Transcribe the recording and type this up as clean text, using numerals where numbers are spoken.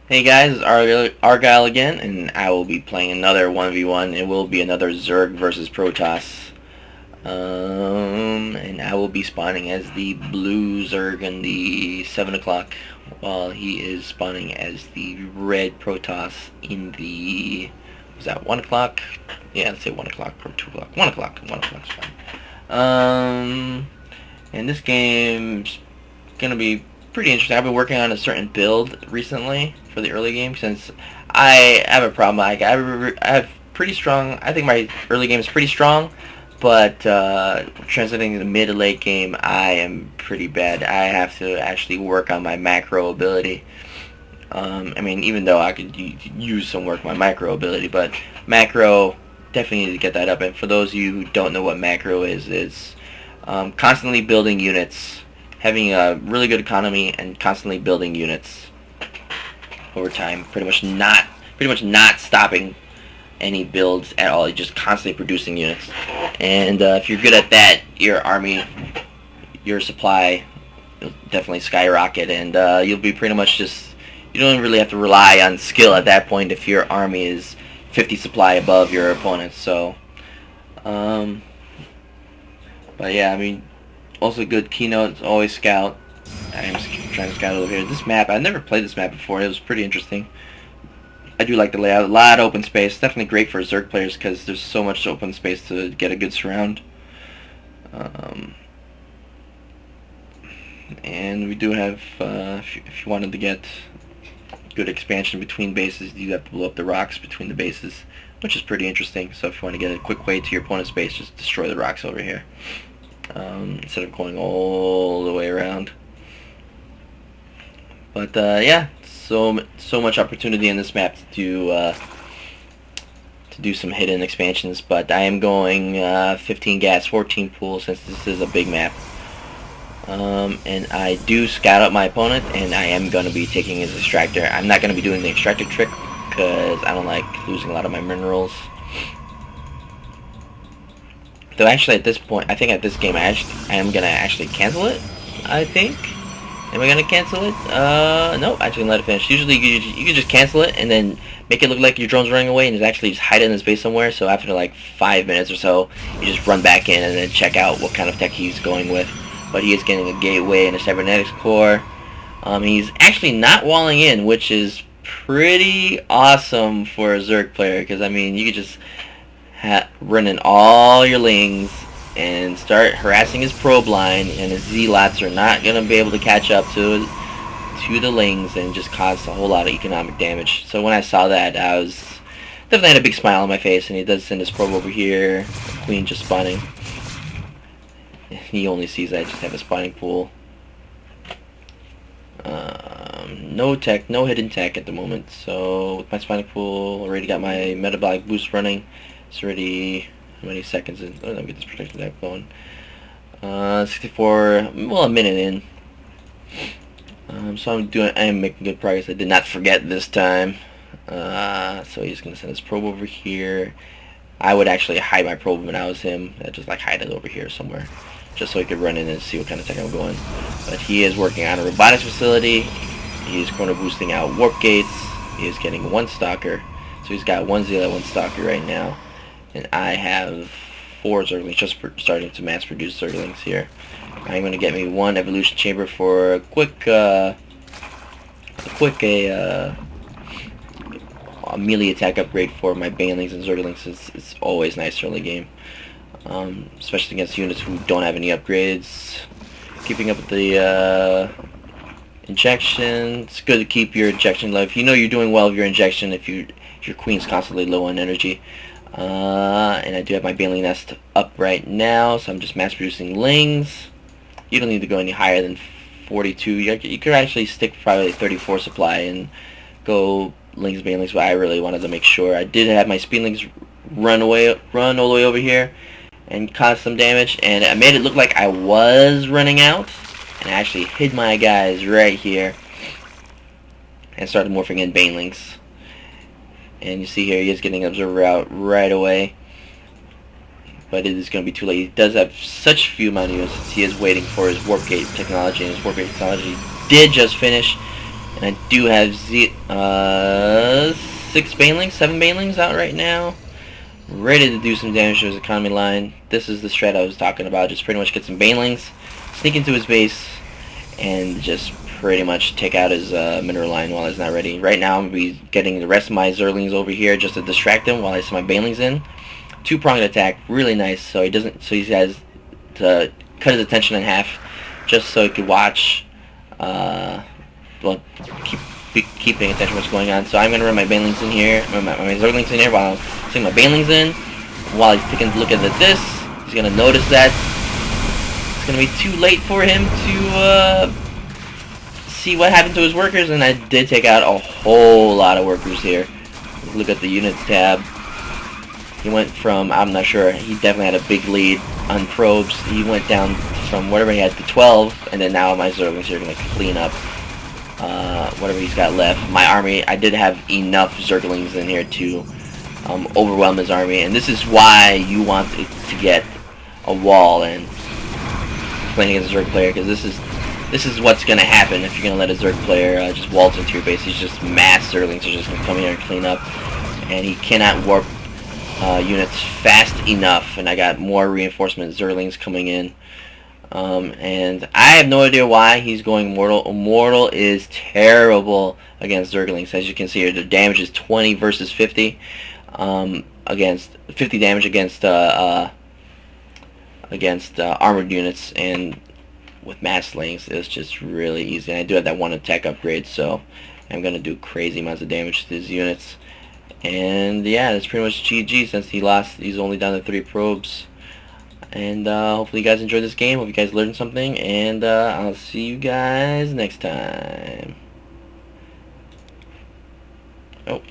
Hey guys, it's Arguile again, and I will be playing another 1v1. It will be another Zerg versus Protoss. And I will be spawning as the blue Zerg in the 7 o'clock, while he is spawning as the red Protoss in the, was that 1 o'clock? Yeah, let's say 1 o'clock or 2 o'clock. 1 o'clock. 1 o'clock's fine. And this game's gonna be pretty interesting. I've been working on a certain build recently for the early game since I have a problem. I have pretty strong. I think my early game is pretty strong, but transiting to the mid to late game, I am pretty bad. I have to actually work on my macro ability. I mean, even though I could use some work on my micro ability, but macro definitely need to get that up. And for those of you who don't know what macro is, it's constantly building units, having a really good economy, and constantly building units over time. Pretty much not stopping any builds at all. You're just constantly producing units. And if you're good at that, your army, your supply will definitely skyrocket, and you'll be pretty much just, you don't really have to rely on skill at that point if your army is 50 supply above your opponent. So, but yeah, I mean, also good keynotes, always scout. I am trying to scout over here. This map, I've never played this map before. It was pretty interesting. I do like the layout. A lot of open space. Definitely great for Zerg players because there's so much open space to get a good surround. And we do have, if you wanted to get good expansion between bases, you have to blow up the rocks between the bases, which is pretty interesting. So if you want to get a quick way to your opponent's base, just destroy the rocks over here. Instead of going all the way around. But yeah, so much opportunity in this map to do some hidden expansions. But I am going 15 gas, 14 pool since this is a big map. And I do scout out my opponent, and I am going to be taking his extractor. I'm not going to be doing the extractor trick because I don't like losing a lot of my minerals. Though actually at this point, I think at this game I am gonna actually cancel it. I think. Am I gonna cancel it? No, actually let it finish. Usually you can just cancel it and then make it look like your drone's running away and it's actually just hide it in his base somewhere. So after like 5 minutes or so, you just run back in and then check out what kind of tech he's going with. But he is getting a gateway and a cybernetics core. He's actually not walling in, which is pretty awesome for a Zerg player because I mean you could just run in all your lings and start harassing his probe line, and his zealots are not going to be able to catch up to the lings and just cause a whole lot of economic damage. So when I saw that, I was definitely had a big smile on my face, and he does send his probe over here. Queen just spawning. He only sees I just have a spawning pool. No tech, no hidden tech at the moment. So with my spawning pool, already got my metabolic boost running. It's already, how many seconds in? Oh, let me get this protection deck going. 64, well, a minute in. So I am making good progress. I did not forget this time. So he's gonna send his probe over here. I would actually hide my probe when I was him. I'd just like hide it over here somewhere, just so he could run in and see what kind of tech I'm going. But he is working on a robotics facility. He is corner boosting out warp gates. He is getting one stalker. So he's got one zealot, one stalker right now. And I have 4 Zerglings, just starting to mass produce Zerglings here. I'm going to get me 1 evolution chamber for a quick melee attack upgrade for my Banelings and Zerglings. It's always nice early game, especially against units who don't have any upgrades. Keeping up with the injection. It's good to keep your injection low. If you know you're doing well with your injection, if your queen's constantly low on energy. And I do have my Baneling nest up right now, so I'm just mass producing lings. You don't need to go any higher than 42. You could actually stick probably 34 supply and go lings, Banelings, but I really wanted to make sure. I did have my speedlings run all the way over here and cause some damage, and I made it look like I was running out, and I actually hid my guys right here and started morphing in Banelings. And you see here he is getting observer out right away, but it is going to be too late. He does have such few amount of units. He is waiting for his warp gate technology, and his warp gate technology did just finish. And I do have 6 banelings, 7 banelings out right now, ready to do some damage to his economy line. This is the strat I was talking about. Just pretty much get some banelings, sneak into his base, and just pretty much take out his mineral line while he's not ready. Right now, I'm going to be getting the rest of my Zerglings over here just to distract him while I send my banelings in. Two-pronged attack, really nice. So he doesn't. So he has to cut his attention in half, just so he could watch. Well, keep paying attention to what's going on. So I'm gonna run my banelings in here, my Zerglings in here while I'm taking my banelings in. While he's taking a look at this, he's gonna notice that it's gonna be too late for him to see what happened to his workers, and I did take out a whole lot of workers here. Look at the units tab. He went from, I'm not sure, he definitely had a big lead on probes. He went down from whatever he had to 12, and then now my Zerglings are going to clean up whatever he's got left. My army, I did have enough Zerglings in here to overwhelm his army, and this is why you want to get a wall and playing against a Zerg player, because this is what's going to happen if you're going to let a Zerg player just waltz into your base. He's just mass Zerglings are just going to come here and clean up, and he cannot warp units fast enough, and I got more reinforcement Zerglings coming in. And I have no idea why he's going Mortal. Mortal is terrible against Zerglings. As you can see here, the damage is 20 versus 50. Against 50 damage against armored units, and with mass slings, it's just really easy. And I do have that one attack upgrade, so I'm gonna do crazy amounts of damage to his units. And yeah, that's pretty much GG since he lost. He's only down to 3 probes. And hopefully you guys enjoyed this game. Hope you guys learned something. And I'll see you guys next time. Oh.